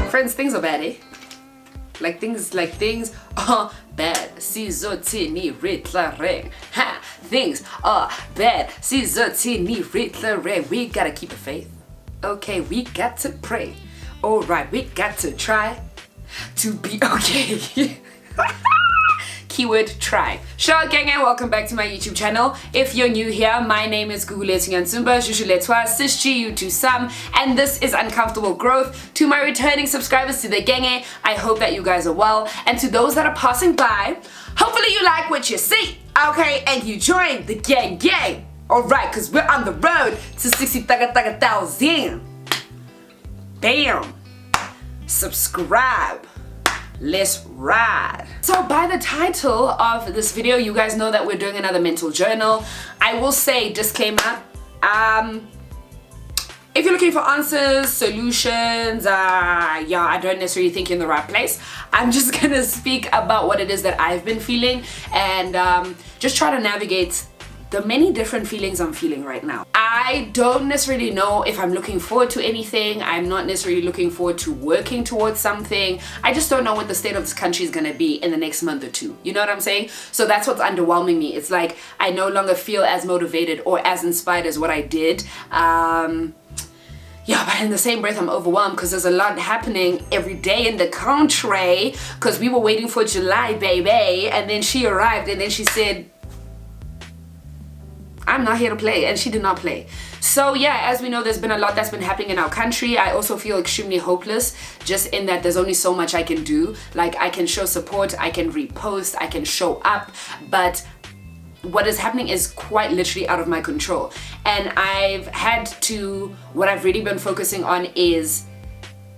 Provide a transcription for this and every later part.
Friends, things are bad, eh? Like things are bad. Sizotini ritlare. Ha! Things are bad. Sizotini ritlare. We gotta keep the faith. Okay, we got to pray. Alright, we got to try to be okay. Keyword try. Sho Genge, welcome back to my YouTube channel. If you're new here, my name is Coexisting, Sischi to some, and this is Uncomfortable Growth. To my returning subscribers to the Genge, I hope that you guys are well, and to those that are passing by, hopefully you like what you see, okay, and you join the Genge. Alright, because we're on the road to 60,000. Bam! Subscribe. Let's ride. So by the title of this video, you guys know that we're doing another mental journal. I will say, disclaimer, if you're looking for answers, solutions, yeah, I don't necessarily think you're in the right place. I'm just gonna speak about what it is that I've been feeling and just try to navigate the many different feelings I'm feeling right now. I don't necessarily know if I'm looking forward to anything. I'm not necessarily looking forward to working towards something. I just don't know what the state of this country is gonna be in the next month or two. You know what I'm saying? So that's what's underwhelming me. It's like I no longer feel as motivated or as inspired as what I did. Yeah, but in the same breath, I'm overwhelmed because there's a lot happening every day in the country because we were waiting for July, baby, and then she arrived and then she said, I'm not here to play, and she did not play. So yeah, as we know, there's been a lot that's been happening in our country. I also feel extremely hopeless, just in that there's only so much I can do. Like, I can show support, I can repost, I can show up, but what is happening is quite literally out of my control. And what I've really been focusing on is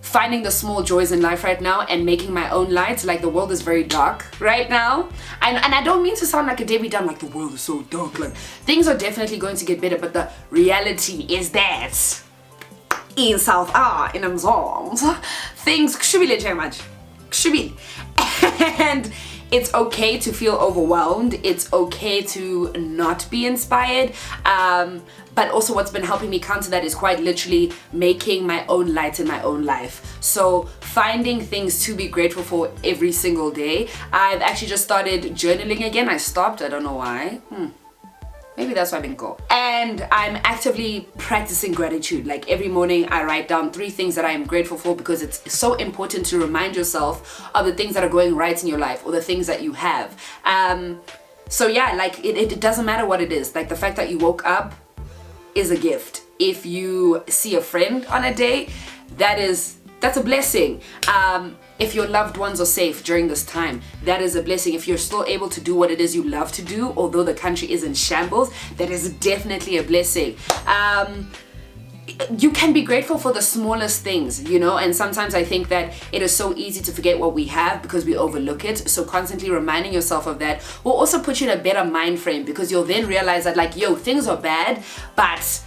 finding the small joys in life right now and making my own light. Like, the world is very dark right now, and I don't mean to sound like a Debbie Downer, like the world is so dark. Like, things are definitely going to get better, but the reality is that in South in Amazons, things should be, and it's okay to feel overwhelmed. It's okay to not be inspired. But also what's been helping me counter that is quite literally making my own light in my own life. So finding things to be grateful for every single day. I've actually just started journaling again. I stopped, I don't know why. Maybe that's why I didn't go. And I'm actively practicing gratitude. Like, every morning I write down 3 things that I am grateful for, because it's so important to remind yourself of the things that are going right in your life or the things that you have. So yeah, like it doesn't matter what it is. Like, the fact that you woke up is a gift. If you see a friend on a day, that's a blessing. If your loved ones are safe during this time, that is a blessing. If you're still able to do what it is you love to do, although the country is in shambles, that is definitely a blessing. You can be grateful for the smallest things, you know, and sometimes I think that it is so easy to forget what we have because we overlook it. So constantly reminding yourself of that will also put you in a better mind frame, because you'll then realize that, like, yo, things are bad, but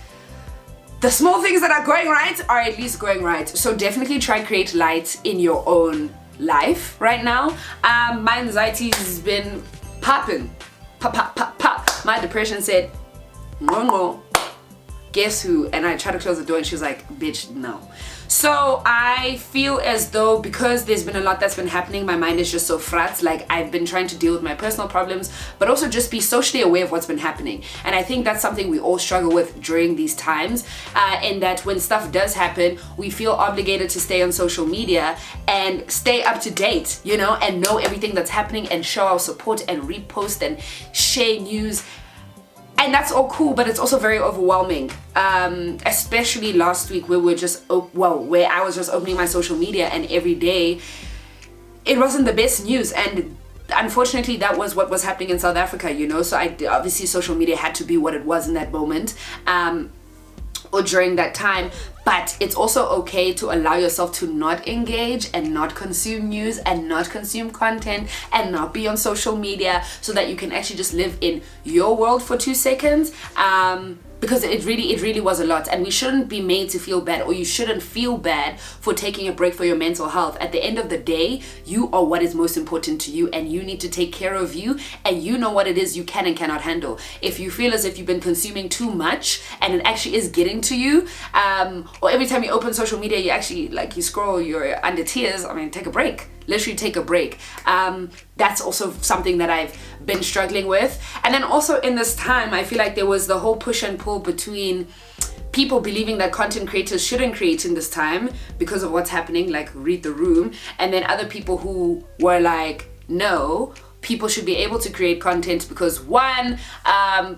the small things that are going right are at least going right. So definitely try and create light in your own life right now. My anxiety has been popping. Pop. My depression said, no. Guess who? And I tried to close the door and she was like, bitch, no. So I feel as though, because there's been a lot that's been happening, my mind is just so frat. Like, I've been trying to deal with my personal problems, but also just be socially aware of what's been happening. And I think that's something we all struggle with during these times, in that when stuff does happen, we feel obligated to stay on social media and stay up to date, you know, and know everything that's happening and show our support and repost and share news. And that's all cool, but it's also very overwhelming, especially last week where where I was just opening my social media and every day it wasn't the best news. And unfortunately, that was what was happening in South Africa, you know. So obviously social media had to be what it was in that moment, or during that time. But it's also okay to allow yourself to not engage and not consume news and not consume content and not be on social media, so that you can actually just live in your world for 2 seconds, because it really was a lot, and we shouldn't be made to feel bad, or you shouldn't feel bad for taking a break for your mental health. At the end of the day, you are what is most important to you, and you need to take care of you, and you know what it is you can and cannot handle. If you feel as if you've been consuming too much and it actually is getting to you, or every time you open social media you actually like you scroll, you're under tears, I mean, take a break. Literally take a break. That's also something that I've been struggling with. And then also in this time, I feel like there was the whole push and pull between people believing that content creators shouldn't create in this time because of what's happening, like read the room, and then other people who were like, no, people should be able to create content because one,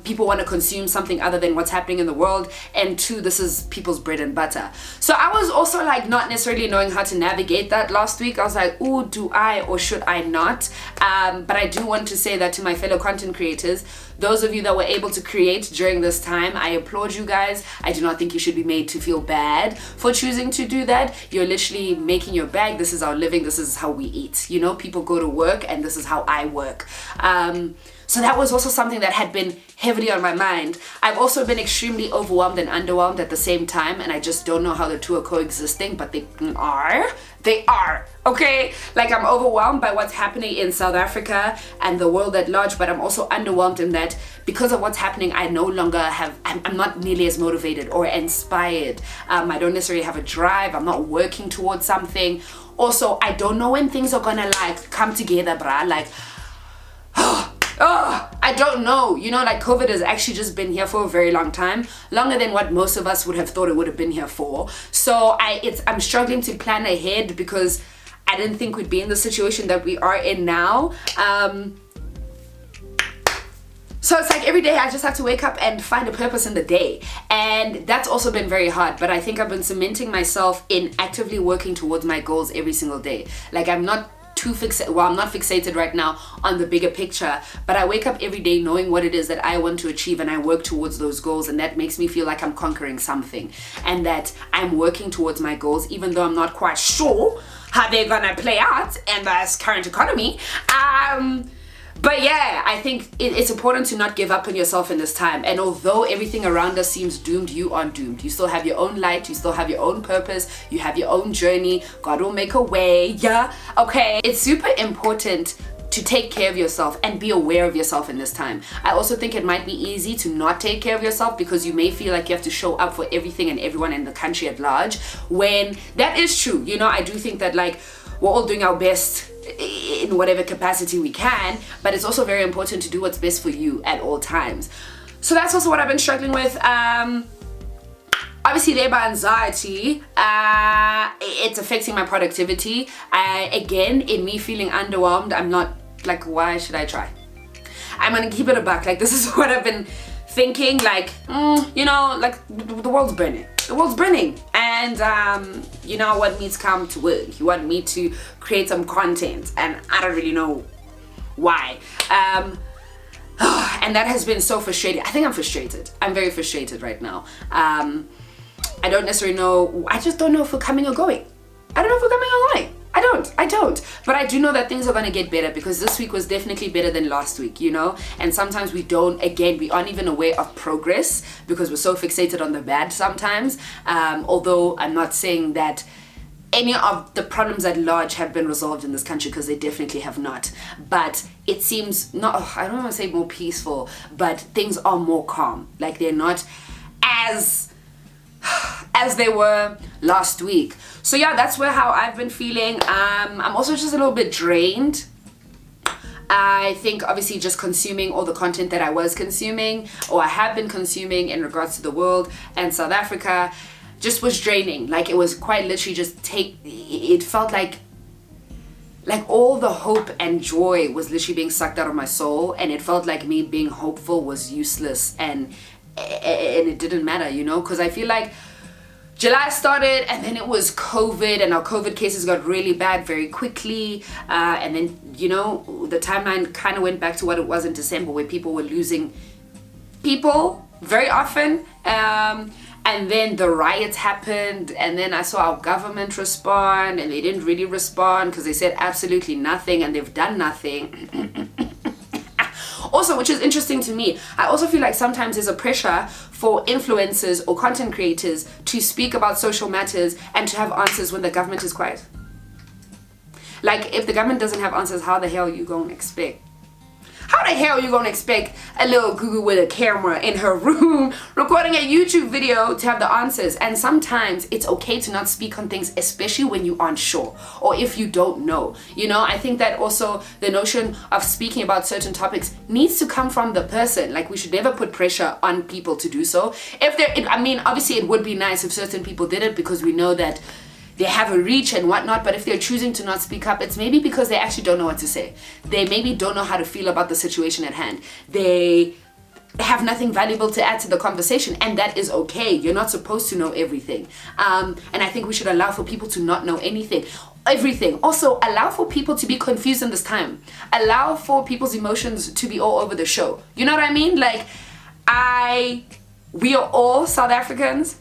people want to consume something other than what's happening in the world, and two, this is people's bread and butter. So I was also like not necessarily knowing how to navigate that last week. I was like, oh, do I or should I not? But I do want to say that to my fellow content creators, those of you that were able to create during this time, I applaud you guys. I do not think you should be made to feel bad for choosing to do that. You're literally making your bag. This is our living. This is how we eat. You know, people go to work, and this is how I work. So that was also something that had been heavily on my mind. I've also been extremely overwhelmed and underwhelmed at the same time, and I just don't know how the two are coexisting, but they are, okay? Like, I'm overwhelmed by what's happening in South Africa and the world at large, but I'm also underwhelmed in that because of what's happening, I no longer I'm not nearly as motivated or inspired. I don't necessarily have a drive. I'm not working towards something. Also, I don't know when things are gonna like come together, bruh. Like, I don't know. You know, like COVID has actually just been here for a very long time, longer than what most of us would have thought it would have been here for. So I'm struggling to plan ahead because I didn't think we'd be in the situation that we are in now. So it's like every day I just have to wake up and find a purpose in the day, and that's also been very hard. But I think I've been cementing myself in actively working towards my goals every single day. Like, I'm not I'm not fixated right now on the bigger picture, but I wake up every day knowing what it is that I want to achieve, and I work towards those goals, and that makes me feel like I'm conquering something and that I'm working towards my goals, even though I'm not quite sure how they're gonna play out in this current economy. But yeah, I think it's important to not give up on yourself in this time. And although everything around us seems doomed, you aren't doomed. You still have your own light. You still have your own purpose. You have your own journey. God will make a way. Yeah. Okay. It's super important to take care of yourself and be aware of yourself in this time. I also think it might be easy to not take care of yourself because you may feel like you have to show up for everything and everyone in the country at large, when that is true. You know, I do think that like we're all doing our best in whatever capacity we can, but it's also very important to do what's best for you at all times. So that's also what I've been struggling with. Obviously, labor anxiety, it's affecting my productivity. Again, in me feeling underwhelmed, I'm not like, why should I try? I'm gonna keep it a buck. Like, this is what I've been thinking, like, you know, like the world's burning. The world's burning, and you know, want me to come to work. You want me to create some content, and I don't really know why. And that has been so frustrating. I think I'm frustrated. I'm very frustrated right now. I don't necessarily know. I just don't know if we're coming or going. I don't know if we're coming or going. I don't. But I do know that things are going to get better, because this week was definitely better than last week, you know? And sometimes we aren't even aware of progress because we're so fixated on the bad sometimes. Although I'm not saying that any of the problems at large have been resolved in this country, because they definitely have not. But it seems I don't want to say more peaceful, but things are more calm. Like, they're not as they were last week. So yeah, that's how I've been feeling. I'm also just a little bit drained. I think obviously just consuming all the content that I was consuming, or I have been consuming, in regards to the world and South Africa, just was draining. Like, it was quite literally it felt like all the hope and joy was literally being sucked out of my soul, and it felt like me being hopeful was useless, and it didn't matter, you know, because I feel like July started, and then it was COVID, and our COVID cases got really bad very quickly, and then, you know, the timeline kind of went back to what it was in December, where people were losing people very often, and then the riots happened, and then I saw our government respond, and they didn't really respond because they said absolutely nothing, and they've done nothing. Also, which is interesting to me, I also feel like sometimes there's a pressure for influencers or content creators to speak about social matters and to have answers when the government is quiet. Like, if the government doesn't have answers, how the hell are you gonna expect? How the hell are you gonna expect a little Google with a camera in her room recording a YouTube video to have the answers? And sometimes it's okay to not speak on things, especially when you aren't sure or if you don't know. You know, I think that also the notion of speaking about certain topics needs to come from the person. Like, we should never put pressure on people to do so. I mean, obviously it would be nice if certain people did it because we know that they have a reach and whatnot, but if they're choosing to not speak up, it's maybe because they actually don't know what to say. They maybe don't know how to feel about the situation at hand. They have nothing valuable to add to the conversation, and that is okay. You're not supposed to know everything. And I think we should allow for people to not know everything. Also, allow for people to be confused in this time. Allow for people's emotions to be all over the show. You know what I mean? Like, we are all South Africans.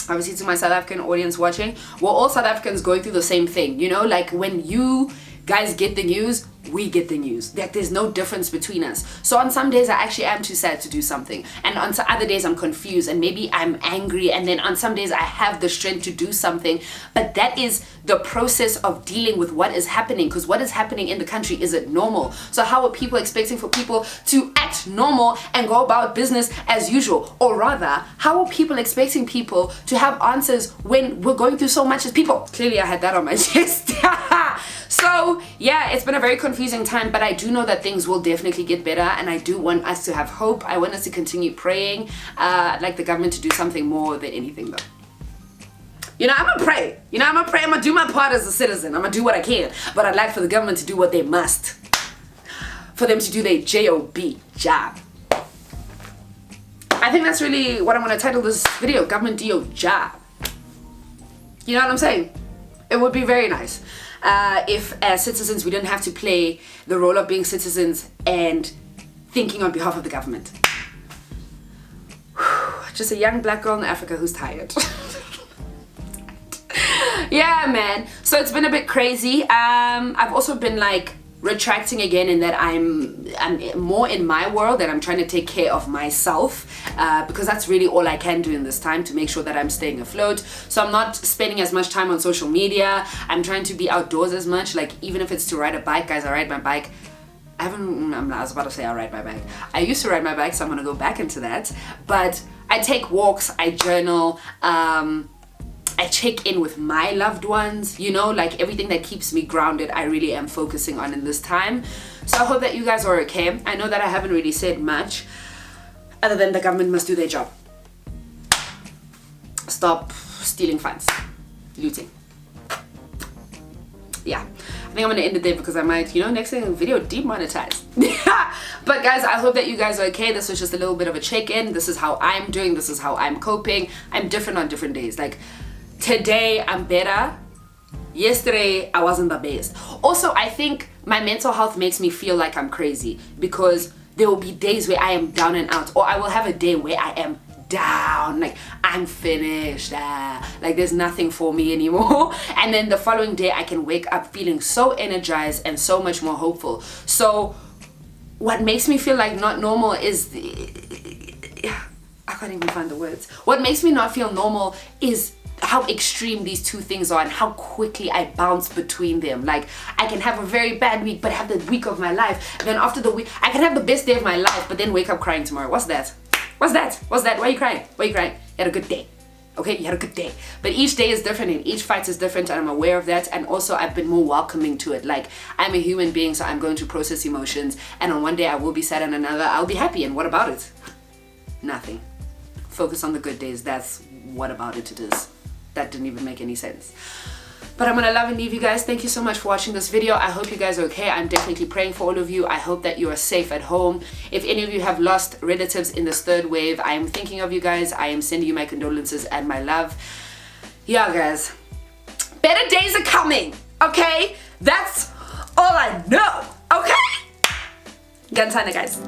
Obviously, to my South African audience watching, we're all South Africans going through the same thing. You know, like, when you guys get the news, we get the news. Like, there's no difference between us. So on some days I actually am too sad to do something, and on some other days I'm confused, and maybe I'm angry, and then on some days I have the strength to do something. But that is the process of dealing with what is happening, because what is happening in the country isn't normal. So how are people expecting for people to act normal and go about business as usual? Or rather, how are people expecting people to have answers when we're going through so much as people? Clearly I had that on my chest. So yeah, it's been a very confusing time, but I do know that things will definitely get better, and I do want us to have hope. I want us to continue praying. I'd like the government to do something more than anything though. You know, I'm gonna pray. I'm gonna do my part as a citizen. I'm gonna do what I can, but I'd like for the government to do what they must. For them to do their job. I think that's really what I'm gonna title this video, Government do your job. You know what I'm saying? It would be very nice if as citizens we didn't have to play the role of being citizens and thinking on behalf of the government. Just a young black girl in Africa who's tired. Yeah, man. So it's been a bit crazy. I've also been like retracting again in that I'm more in my world, that I'm trying to take care of myself because that's really all I can do in this time to make sure that I'm staying afloat. So I'm not spending as much time on social media. I'm trying to be outdoors as much, like even if it's to ride a bike. Guys, I ride my bike. I was about to say I ride my bike. I used to ride my bike, so I'm gonna go back into that. But I take walks, I journal, I check in with my loved ones, you know, like everything that keeps me grounded, I really am focusing on in this time. So I hope that you guys are okay. I know that I haven't really said much other than the government must do their job. Stop stealing funds, looting. Yeah, I think I'm gonna end it there because I might, you know, next thing video demonetized. But guys, I hope that you guys are okay. This was just a little bit of a check-in. This is how I'm doing. This is how I'm coping. I'm different on different days. Like, today I'm better. Yesterday I wasn't the best. Also, I think my mental health makes me feel like I'm crazy because there will be days where I am down and out, or I will have a day where I am down, like I'm finished, like there's nothing for me anymore. And then the following day I can wake up feeling so energized and so much more hopeful. So what makes me feel like not normal is I can't even find the words. What makes me not feel normal is how extreme these two things are and how quickly I bounce between them. Like, I can have a very bad week but have the week of my life, and then after the week I can have the best day of my life but then wake up crying tomorrow. What's that? What's that? Why are you crying? Why are you crying? You had a good day. Okay, you had a good day. But each day is different and each fight is different, and I'm aware of that. And also I've been more welcoming to it. Like, I'm a human being, so I'm going to process emotions, and on one day I will be sad and another I'll be happy. And what about it? Nothing. Focus on the good days. That's what about it is. That didn't even make any sense. But I'm gonna love and leave you guys. Thank you so much for watching this video. I hope you guys are okay. I'm definitely praying for all of you. I hope that you are safe at home. If any of you have lost relatives in this third wave, I am thinking of you guys. I am sending you my condolences and my love. Yeah, guys. Better days are coming, okay? That's all I know, okay? Gunsana, guys.